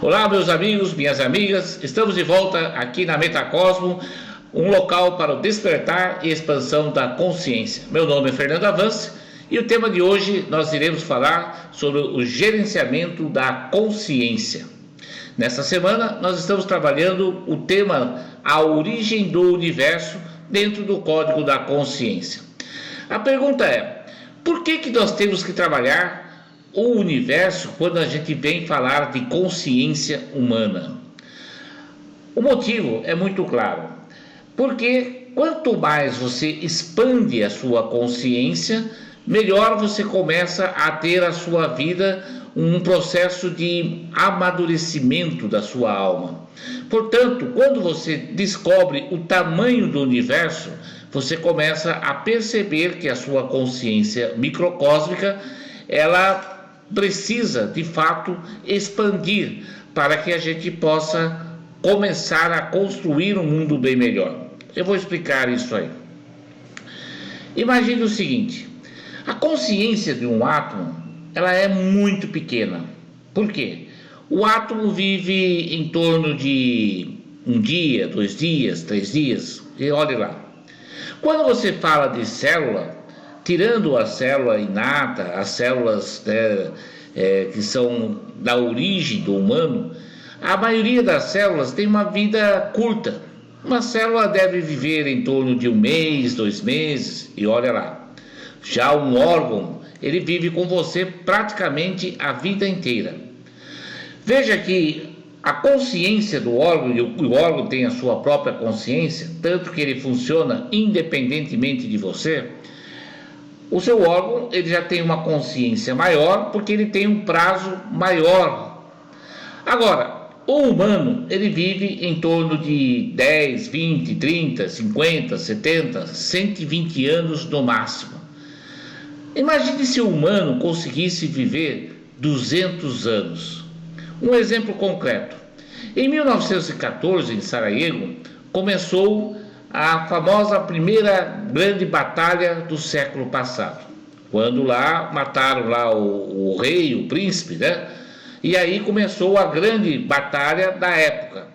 Olá, meus amigos, minhas amigas, estamos de volta aqui na Metacosmo, um local para o despertar e expansão da consciência. Meu nome é Fernando Avance e o tema de hoje nós iremos falar sobre o gerenciamento da consciência. Nesta semana nós estamos trabalhando o tema A Origem do Universo dentro do Código da Consciência. A pergunta é, por que nós temos que trabalhar o universo quando a gente vem falar de consciência humana? O motivo é muito claro, porque quanto mais você expande a sua consciência, melhor você começa a ter a sua vida um processo de amadurecimento da sua alma. Portanto, quando você descobre o tamanho do universo, você começa a perceber que a sua consciência microcósmica, ela precisa de fato expandir para que a gente possa começar a construir um mundo bem melhor. Eu vou explicar isso aí. Imagine o seguinte, a consciência de um átomo, ela é muito pequena. Por quê? O átomo vive em torno de um dia, 2 dias, 3 dias, e olhe lá. Quando você fala de célula, tirando a célula inata, as células que são da origem do humano, a maioria das células tem uma vida curta. Uma célula deve viver em torno de 1 mês, 2 meses, e olha lá. Já um órgão, ele vive com você praticamente a vida inteira. Veja que a consciência do órgão, e o órgão tem a sua própria consciência, tanto que ele funciona independentemente de você. O seu órgão, ele já tem uma consciência maior, porque ele tem um prazo maior. Agora, o humano, ele vive em torno de 10, 20, 30, 50, 70, 120 anos no máximo. Imagine se o humano conseguisse viver 200 anos. Um exemplo concreto. Em 1914, em Sarajevo, começou a famosa primeira grande batalha do século passado. Quando lá mataram lá o rei, o príncipe, né? E aí começou a grande batalha da época.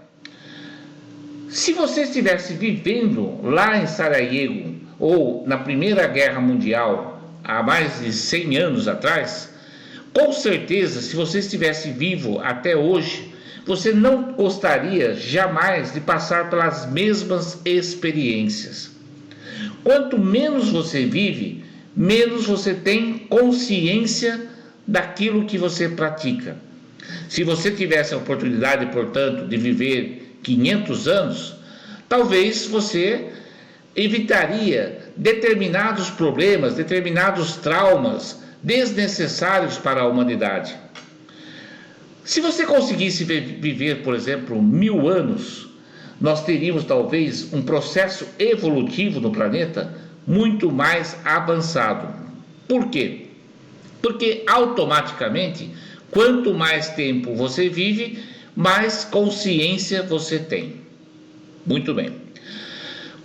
Se você estivesse vivendo lá em Sarajevo, ou na Primeira Guerra Mundial, há mais de 100 anos atrás, com certeza, se você estivesse vivo até hoje, você não gostaria jamais de passar pelas mesmas experiências. Quanto menos você vive, menos você tem consciência daquilo que você pratica. Se você tivesse a oportunidade, portanto, de viver 500 anos, talvez você evitaria determinados problemas, determinados traumas desnecessários para a humanidade. Se você conseguisse viver, por exemplo, 1000 anos, nós teríamos talvez um processo evolutivo no planeta muito mais avançado. Por quê? Porque automaticamente, quanto mais tempo você vive, mais consciência você tem. Muito bem.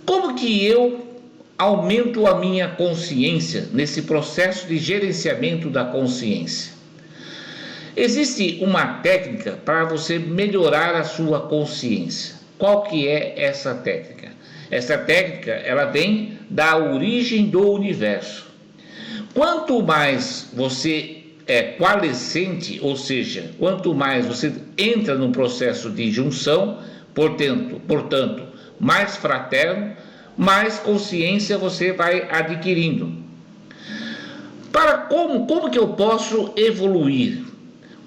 Como que eu aumento a minha consciência nesse processo de gerenciamento da consciência? Existe uma técnica para você melhorar a sua consciência. Qual que é essa técnica? Essa técnica, ela vem da origem do universo. Quanto mais você é coalescente, ou seja, quanto mais você entra num processo de junção, portanto, mais fraterno, mais consciência você vai adquirindo. Como que eu posso evoluir?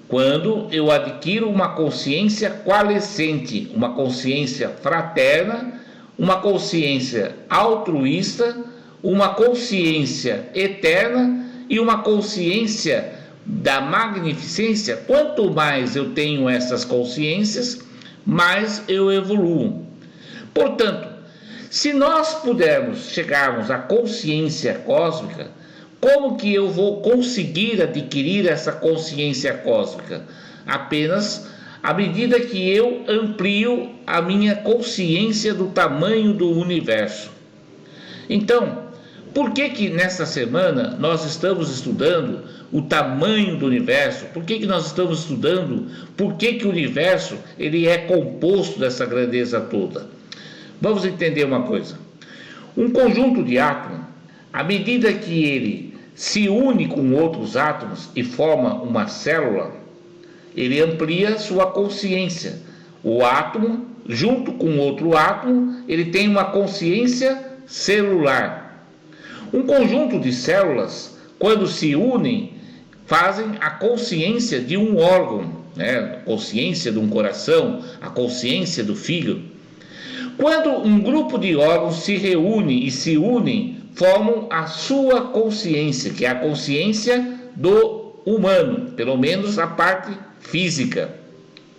Quando eu adquiro uma consciência coalescente, uma consciência fraterna, uma consciência altruísta, uma consciência eterna e uma consciência da magnificência. Quanto mais eu tenho essas consciências, mais eu evoluo. Portanto, se nós pudermos chegarmos à consciência cósmica, como que eu vou conseguir adquirir essa consciência cósmica? Apenas à medida que eu amplio a minha consciência do tamanho do universo. Então, Por que nesta semana nós estamos estudando o tamanho do universo? Por que nós estamos estudando por que o universo ele é composto dessa grandeza toda? Vamos entender uma coisa. Um conjunto de átomos, à medida que ele se une com outros átomos e forma uma célula, ele amplia sua consciência. O átomo, junto com outro átomo, ele tem uma consciência celular. Um conjunto de células, quando se unem, fazem a consciência de um órgão, né? A consciência de um coração, a consciência do fígado. Quando um grupo de órgãos se reúne e se unem, formam a sua consciência, que é a consciência do humano, pelo menos a parte física,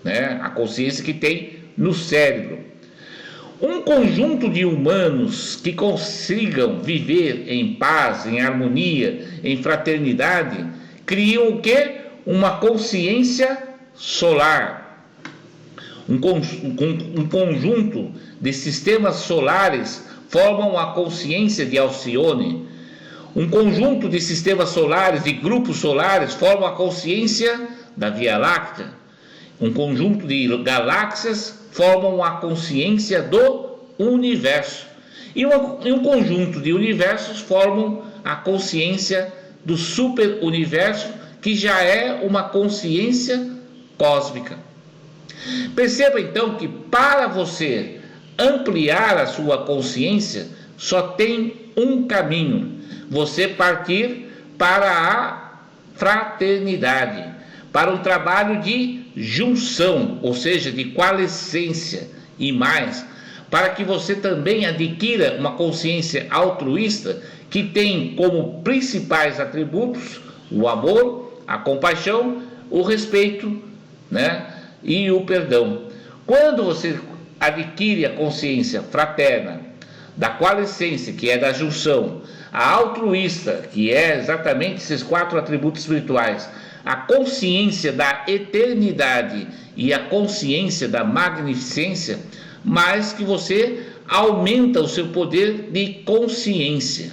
né? A consciência que tem no cérebro. Um conjunto de humanos que consigam viver em paz, em harmonia, em fraternidade, criam o quê? Uma consciência solar. Um conjunto de sistemas solares formam a consciência de Alcione. Um conjunto de sistemas solares, de grupos solares, formam a consciência da Via Láctea. Um conjunto de galáxias formam a consciência do universo. E um conjunto de universos formam a consciência do superuniverso, que já é uma consciência cósmica. Perceba então que para você ampliar a sua consciência, só tem um caminho: você partir para a fraternidade, para um trabalho de junção, ou seja, de coalescência, e mais, para que você também adquira uma consciência altruísta que tem como principais atributos o amor, a compaixão, o respeito, né, e o perdão. Quando você adquire a consciência fraterna, da coalescência, que é da junção, a altruísta, que é exatamente esses 4 atributos espirituais, a consciência da eternidade e a consciência da magnificência, mais que você aumenta o seu poder de consciência.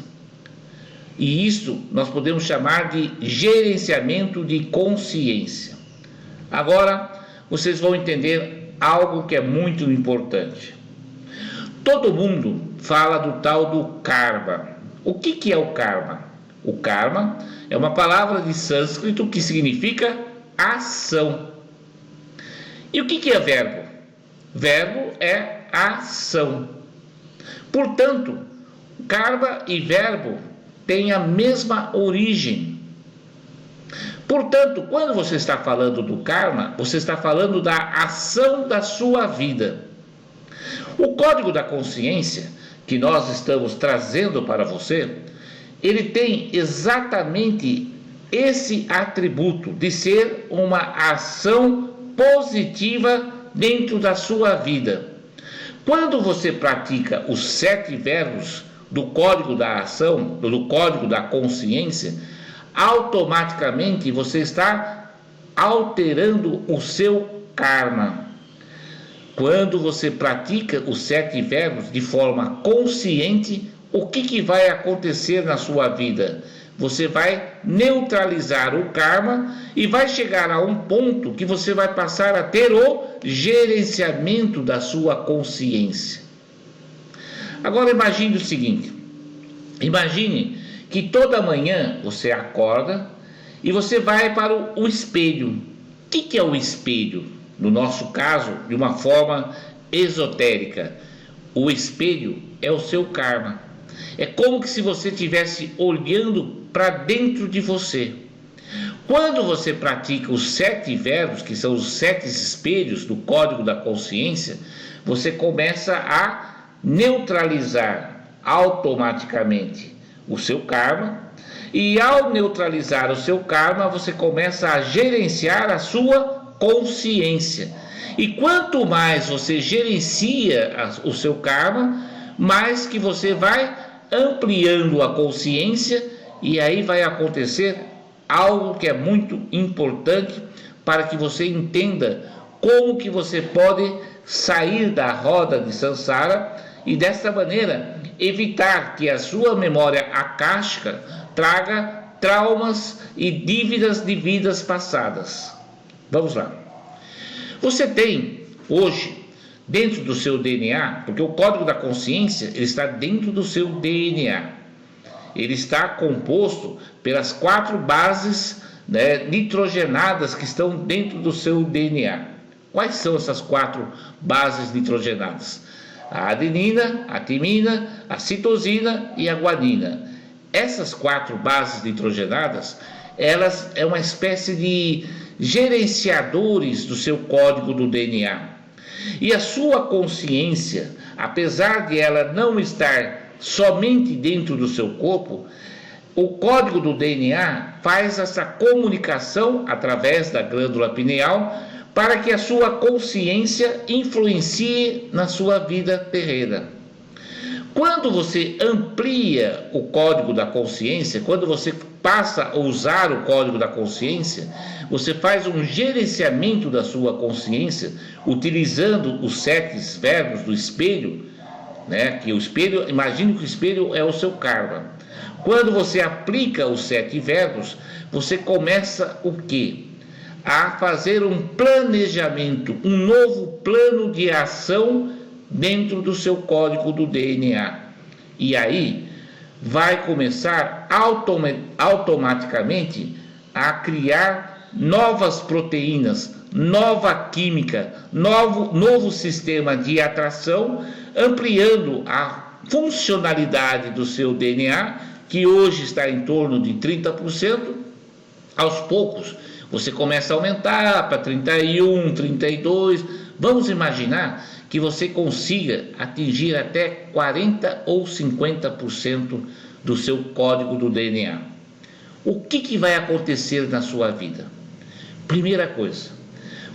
E isso nós podemos chamar de gerenciamento de consciência. Agora, vocês vão entender algo que é muito importante. Todo mundo fala do tal do karma. O que é o karma? O karma é uma palavra de sânscrito que significa ação. E o que é verbo? Verbo é ação. Portanto, karma e verbo têm a mesma origem. Portanto, quando você está falando do karma, você está falando da ação da sua vida. O código da consciência que nós estamos trazendo para você, ele tem exatamente esse atributo de ser uma ação positiva dentro da sua vida. Quando você pratica os 7 verbos do código da ação, do código da consciência, automaticamente você está alterando o seu karma. Quando você pratica os 7 verbos de forma consciente, o que vai acontecer na sua vida? Você vai neutralizar o karma e vai chegar a um ponto que você vai passar a ter o gerenciamento da sua consciência. Agora imagine o seguinte: imagine que toda manhã você acorda e você vai para o espelho. O que é o espelho? No nosso caso, de uma forma esotérica, o espelho é o seu karma. É como que se você estivesse olhando para dentro de você. Quando você pratica os 7 verbos, que são os 7 espelhos do código da consciência, você começa a neutralizar automaticamente o seu karma, e ao neutralizar o seu karma, você começa a gerenciar a sua consciência. E quanto mais você gerencia o seu karma, mais que você vai ampliando a consciência, e aí vai acontecer algo que é muito importante para que você entenda como que você pode sair da roda de samsara e desta maneira evitar que a sua memória acástica traga traumas e dívidas de vidas passadas. Vamos lá. Você tem hoje dentro do seu DNA, porque o código da consciência ele está dentro do seu DNA. Ele está composto pelas 4 bases, nitrogenadas que estão dentro do seu DNA. Quais são essas 4 bases nitrogenadas? A adenina, a timina, a citosina e a guanina. Essas 4 bases nitrogenadas, elas é uma espécie de gerenciadores do seu código do DNA. E a sua consciência, apesar de ela não estar somente dentro do seu corpo, o código do DNA faz essa comunicação através da glândula pineal para que a sua consciência influencie na sua vida terrena. Quando você amplia o código da consciência, quando você passa a usar o código da consciência, você faz um gerenciamento da sua consciência utilizando os 7 verbos do espelho, que o espelho, imagine que o espelho é o seu karma. Quando você aplica os 7 verbos, você começa o quê? A fazer um planejamento, um novo plano de ação dentro do seu código do DNA. E aí vai começar automaticamente a criar novas proteínas, nova química, novo sistema de atração, ampliando a funcionalidade do seu DNA, que hoje está em torno de 30%. Aos poucos você começa a aumentar para 31, 32. Vamos imaginar que você consiga atingir até 40 ou 50% do seu código do DNA. O que vai acontecer na sua vida? Primeira coisa,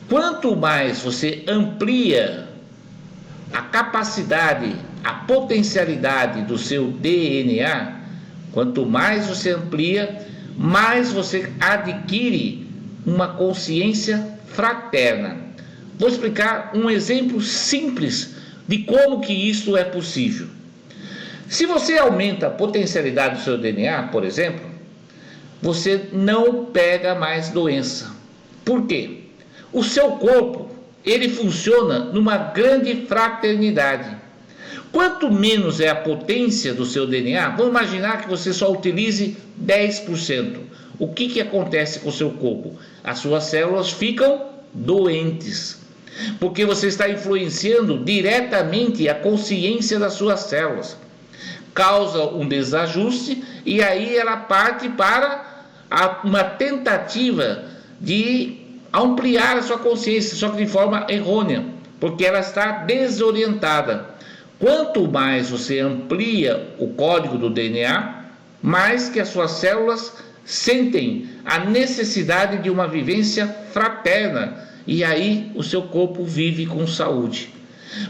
quanto mais você amplia a capacidade, a potencialidade do seu DNA, quanto mais você amplia, mais você adquire uma consciência fraterna. Vou explicar um exemplo simples de como que isso é possível. Se você aumenta a potencialidade do seu DNA, por exemplo, você não pega mais doença. Por quê? O seu corpo, ele funciona numa grande fraternidade. Quanto menos é a potência do seu DNA, vamos imaginar que você só utilize 10%. O que acontece com o seu corpo? As suas células ficam doentes, porque você está influenciando diretamente a consciência das suas células. Causa um desajuste e aí ela parte para uma tentativa de ampliar a sua consciência, só que de forma errônea, porque ela está desorientada. Quanto mais você amplia o código do DNA, mais que as suas células sentem a necessidade de uma vivência fraterna, e aí o seu corpo vive com saúde.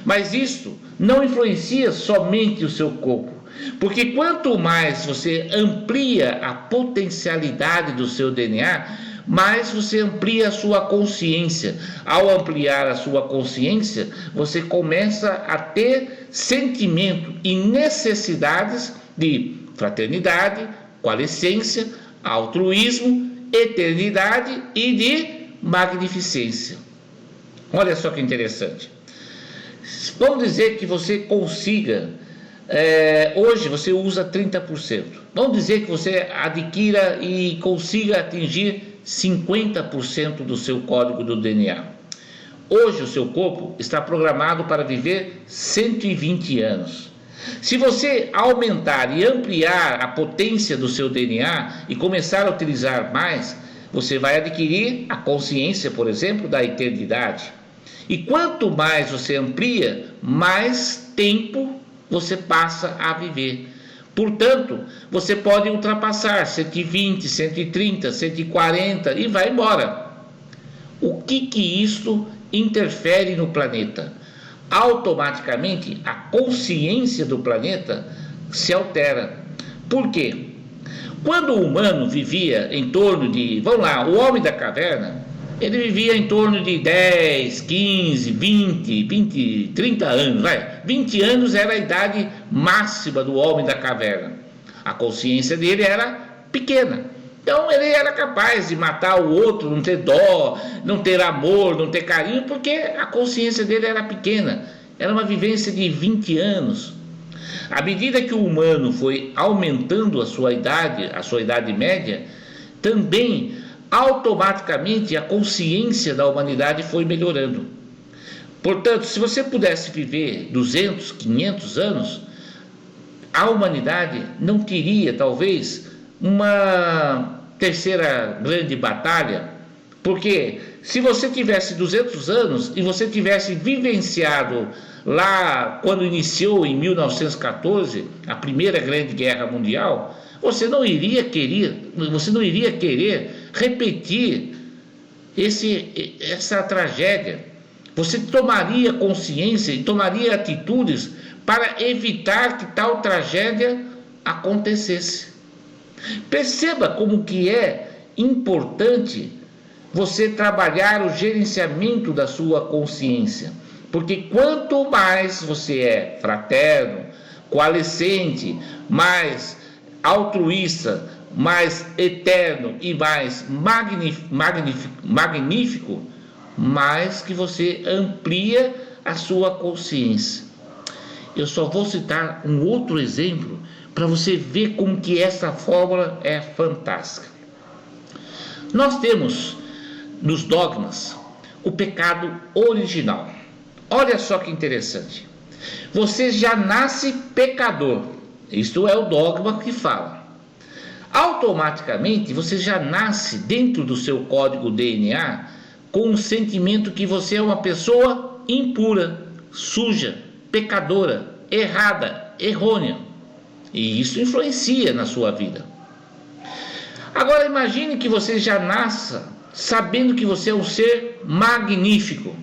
Mas isso não influencia somente o seu corpo, porque quanto mais você amplia a potencialidade do seu DNA, mais você amplia a sua consciência. Ao ampliar a sua consciência, você começa a ter sentimento e necessidades de fraternidade, coalescência, altruísmo, eternidade e de magnificência. Olha só que interessante. Vamos dizer que você consiga, hoje você usa 30%. Vamos dizer que você adquira e consiga atingir 50% do seu código do DNA. Hoje o seu corpo está programado para viver 120 anos. Se você aumentar e ampliar a potência do seu DNA e começar a utilizar mais, você vai adquirir a consciência, por exemplo, da eternidade. E quanto mais você amplia, mais tempo você passa a viver. Portanto, você pode ultrapassar 120, 130, 140 e vai embora. O que isso interfere no planeta? Automaticamente, a consciência do planeta se altera. Por quê? Quando o humano vivia em torno de, vamos lá, o homem da caverna, ele vivia em torno de 10, 15, 20, 30 anos. 20 anos era a idade máxima do homem da caverna. A consciência dele era pequena. Então ele era capaz de matar o outro, não ter dó, não ter amor, não ter carinho, porque a consciência dele era pequena. Era uma vivência de 20 anos. À medida que o humano foi aumentando a sua idade média, também automaticamente a consciência da humanidade foi melhorando. Portanto, se você pudesse viver 200, 500 anos, a humanidade não teria talvez uma terceira grande batalha, porque se você tivesse 200 anos e você tivesse vivenciado lá quando iniciou em 1914 a Primeira Grande Guerra Mundial, você não iria querer repetir essa tragédia. Você tomaria consciência e tomaria atitudes para evitar que tal tragédia acontecesse. Perceba como que é importante você trabalhar o gerenciamento da sua consciência, porque quanto mais você é fraterno, coalescente, mais altruísta, mais eterno e mais magnífico, mais que você amplia a sua consciência. Eu só vou citar um outro exemplo para você ver como que essa fórmula é fantástica. Nós temos nos dogmas o pecado original. Olha só que interessante. Você já nasce pecador. Isto é o dogma que fala. Automaticamente você já nasce dentro do seu código DNA com o sentimento que você é uma pessoa impura, suja, pecadora, errada, errônea. E isso influencia na sua vida. Agora imagine que você já nasça sabendo que você é um ser magnífico.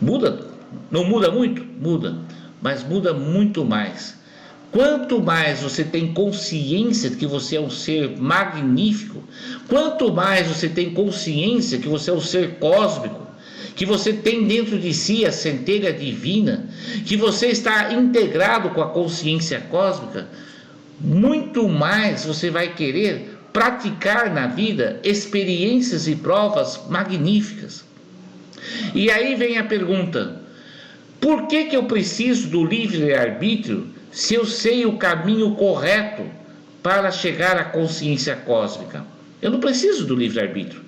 Muda? Não muda muito? Muda. Mas muda muito mais. Quanto mais você tem consciência de que você é um ser magnífico, quanto mais você tem consciência que você é um ser cósmico, que você tem dentro de si a centelha divina, que você está integrado com a consciência cósmica, muito mais você vai querer praticar na vida experiências e provas magníficas. E aí vem a pergunta: por que eu preciso do livre-arbítrio se eu sei o caminho correto para chegar à consciência cósmica? Eu não preciso do livre-arbítrio.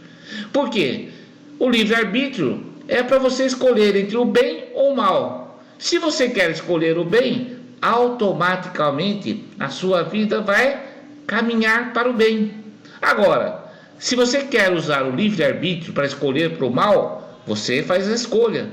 Por quê? O livre-arbítrio é para você escolher entre o bem ou o mal. Se você quer escolher o bem, automaticamente a sua vida vai caminhar para o bem. Agora, se você quer usar o livre-arbítrio para escolher para o mal, você faz a escolha.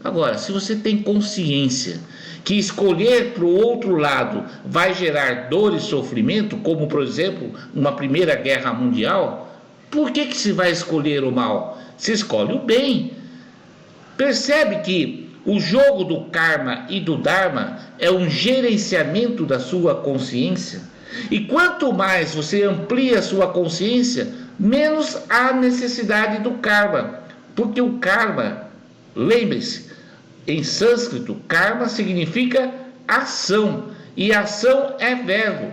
Agora, se você tem consciência que escolher para o outro lado vai gerar dor e sofrimento, como por exemplo uma Primeira Guerra Mundial, por que se vai escolher o mal? Se escolhe o bem. Percebe que o jogo do karma e do dharma é um gerenciamento da sua consciência? E quanto mais você amplia a sua consciência, menos há necessidade do karma. Porque o karma, lembre-se, em sânscrito, karma significa ação, e ação é verbo.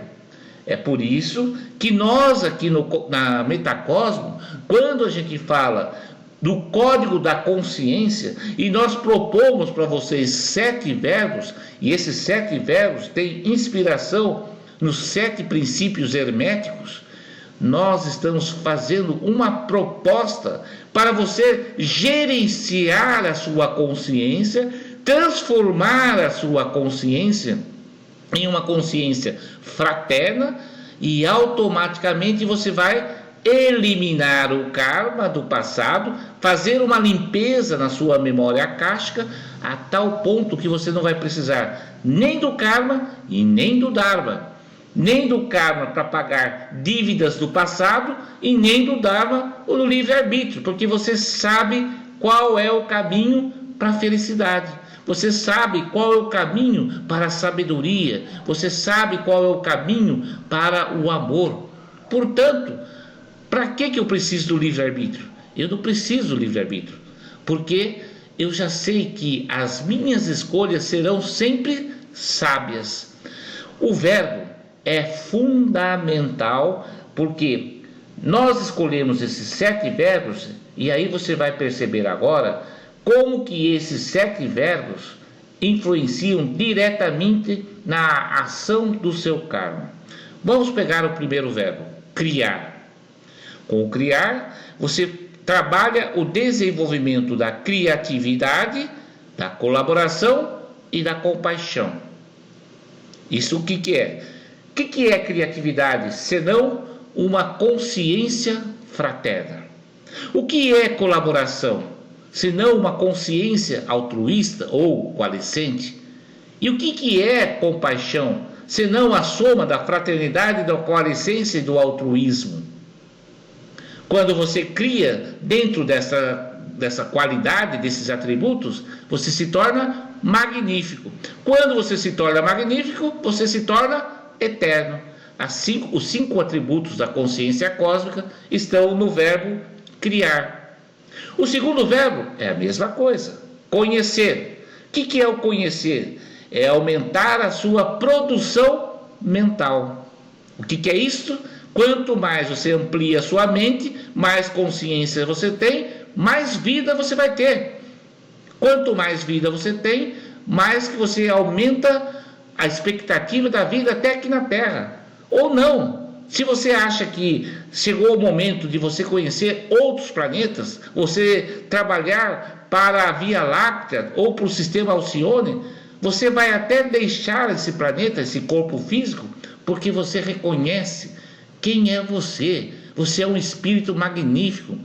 É por isso que nós aqui na Metacosmo, quando a gente fala do código da consciência, e nós propomos para vocês 7 verbos, e esses 7 verbos têm inspiração nos 7 princípios herméticos, nós estamos fazendo uma proposta para você gerenciar a sua consciência, transformar a sua consciência em uma consciência fraterna, e automaticamente você vai eliminar o karma do passado, fazer uma limpeza na sua memória akáshica, a tal ponto que você não vai precisar nem do karma e nem do dharma. Nem do karma para pagar dívidas do passado e nem do dharma ou do livre-arbítrio, porque você sabe qual é o caminho para a felicidade. Você sabe qual é o caminho para a sabedoria. Você sabe qual é o caminho para o amor. Portanto, para que eu preciso do livre-arbítrio? Eu não preciso do livre-arbítrio, porque eu já sei que as minhas escolhas serão sempre sábias. O verbo é fundamental, porque nós escolhemos esses 7 verbos, e aí você vai perceber agora como que esses 7 verbos influenciam diretamente na ação do seu karma. Vamos pegar o primeiro verbo, criar. Com o criar, você trabalha o desenvolvimento da criatividade, da colaboração e da compaixão. Isso o que é? O que é criatividade, senão uma consciência fraterna? O que é colaboração, senão uma consciência altruísta ou coalescente? E o que é compaixão, senão a soma da fraternidade, da coalescência e do altruísmo? Quando você cria dentro dessa qualidade, desses atributos, você se torna magnífico. Quando você se torna magnífico, você se torna eterno. Os 5 atributos da consciência cósmica estão no verbo criar. O segundo verbo é a mesma coisa, conhecer. O que é o conhecer? É aumentar a sua produção mental. O que é isto? Quanto mais você amplia a sua mente, mais consciência você tem, mais vida você vai ter. Quanto mais vida você tem, mais que você aumenta a expectativa da vida até aqui na Terra. Ou não. Se você acha que chegou o momento de você conhecer outros planetas, você trabalhar para a Via Láctea ou para o sistema Alcione, você vai até deixar esse planeta, esse corpo físico, porque você reconhece quem é você. Você é um espírito magnífico.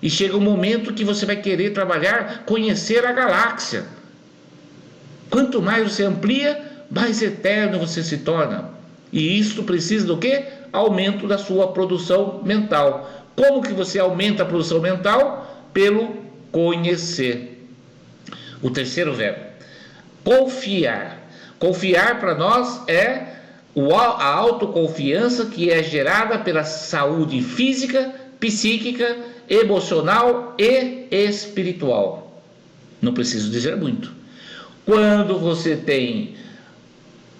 E chega um momento que você vai querer trabalhar, conhecer a galáxia. Quanto mais você amplia, mais eterno você se torna. E isso precisa do quê? Aumento da sua produção mental. Como que você aumenta a produção mental? Pelo conhecer. O terceiro verbo, confiar. Confiar para nós é a autoconfiança que é gerada pela saúde física, psíquica, emocional e espiritual. Não preciso dizer muito. Quando você tem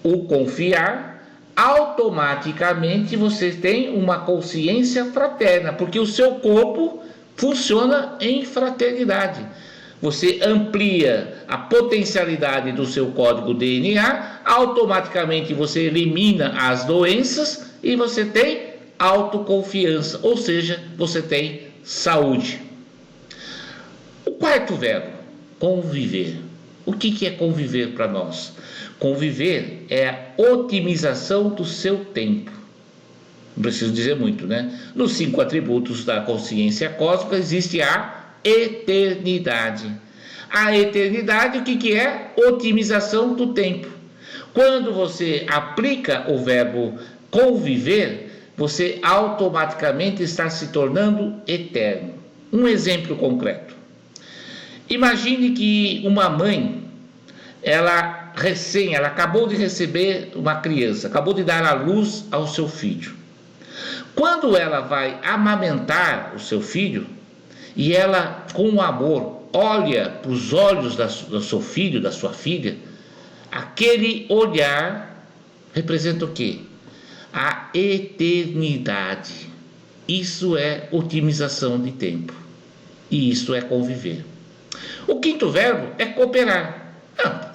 o confiar, automaticamente você tem uma consciência fraterna, porque o seu corpo funciona em fraternidade. Você amplia a potencialidade do seu código DNA, automaticamente você elimina as doenças e você tem autoconfiança, ou seja, você tem saúde. O quarto verbo, conviver. O que é conviver para nós? Conviver é a otimização do seu tempo. Não preciso dizer muito, né? Nos 5 atributos da consciência cósmica existe a eternidade. A eternidade, o que é? Otimização do tempo. Quando você aplica o verbo conviver, você automaticamente está se tornando eterno. Um exemplo concreto. Imagine que uma mãe, ela acabou de receber uma criança, acabou de dar à luz ao seu filho. Quando ela vai amamentar o seu filho, e ela, com amor, olha para os olhos do seu filho, da sua filha, aquele olhar representa o quê? A eternidade. Isso é otimização de tempo. E isso é conviver. O quinto verbo é cooperar.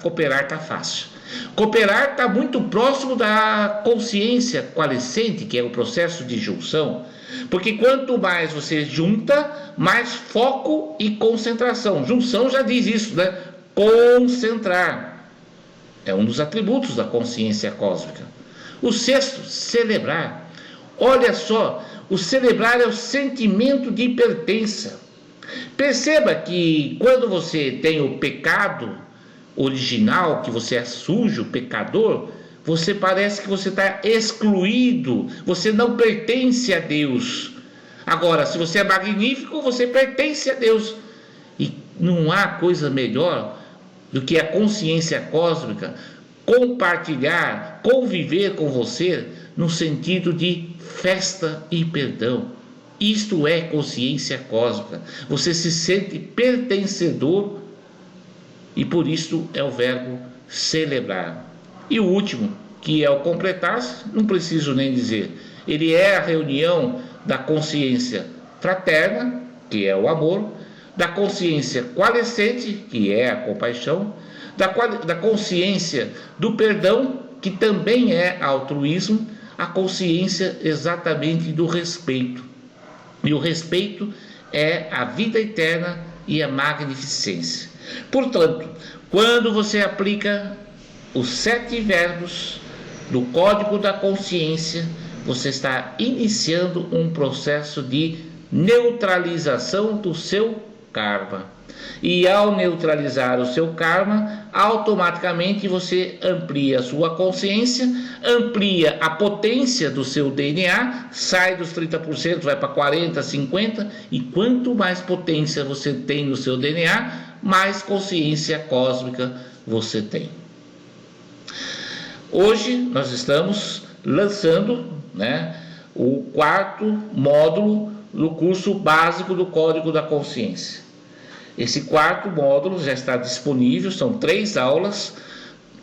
Cooperar está fácil. Cooperar está muito próximo da consciência coalescente, que é o processo de junção. Porque quanto mais você junta, mais foco e concentração. Junção já diz isso, né? Concentrar. É um dos atributos da consciência cósmica. O sexto, celebrar. Olha só, o celebrar é o sentimento de pertença. Perceba que quando você tem o pecado original, que você é sujo, pecador, você parece que você está excluído, você não pertence a Deus. Agora, se você é magnífico, você pertence a Deus. E não há coisa melhor do que a consciência cósmica compartilhar, conviver com você no sentido de festa e perdão. Isto é consciência cósmica. Você se sente pertencedor e por isso é o verbo celebrar. E o último, que é o completar-se, não preciso nem dizer. Ele é a reunião da consciência fraterna, que é o amor, da consciência coalescente, que é a compaixão, da consciência do perdão, que também é altruísmo, a consciência exatamente do respeito. E o respeito é a vida eterna e a magnificência. Portanto, quando você aplica os 7 verbos do Código da Consciência, você está iniciando um processo de neutralização do seu karma. E ao neutralizar o seu karma, automaticamente você amplia a sua consciência, amplia a potência do seu DNA, sai dos 30%, vai para 40%, 50%, e quanto mais potência você tem no seu DNA, mais consciência cósmica você tem. Hoje nós estamos lançando, o 4º módulo do curso básico do Código da Consciência. Esse 4º módulo já está disponível, são 3 aulas.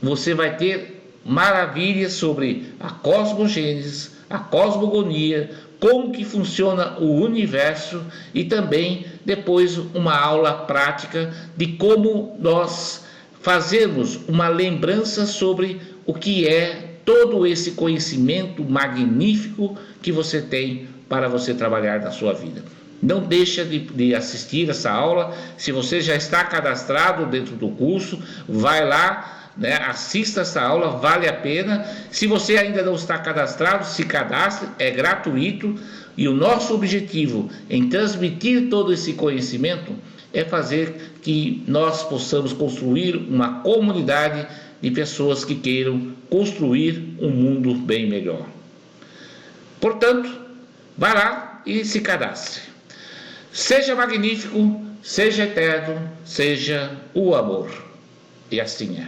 Você vai ter maravilhas sobre a cosmogênese, a cosmogonia, como que funciona o universo e também depois uma aula prática de como nós fazemos uma lembrança sobre o que é todo esse conhecimento magnífico que você tem para você trabalhar na sua vida. Não deixa de assistir essa aula. Se você já está cadastrado dentro do curso, vai lá, assista essa aula, vale a pena. Se você ainda não está cadastrado, se cadastre, é gratuito. E o nosso objetivo em transmitir todo esse conhecimento é fazer que nós possamos construir uma comunidade de pessoas que queiram construir um mundo bem melhor. Portanto, vá lá e se cadastre. Seja magnífico, seja eterno, seja o amor. E assim é.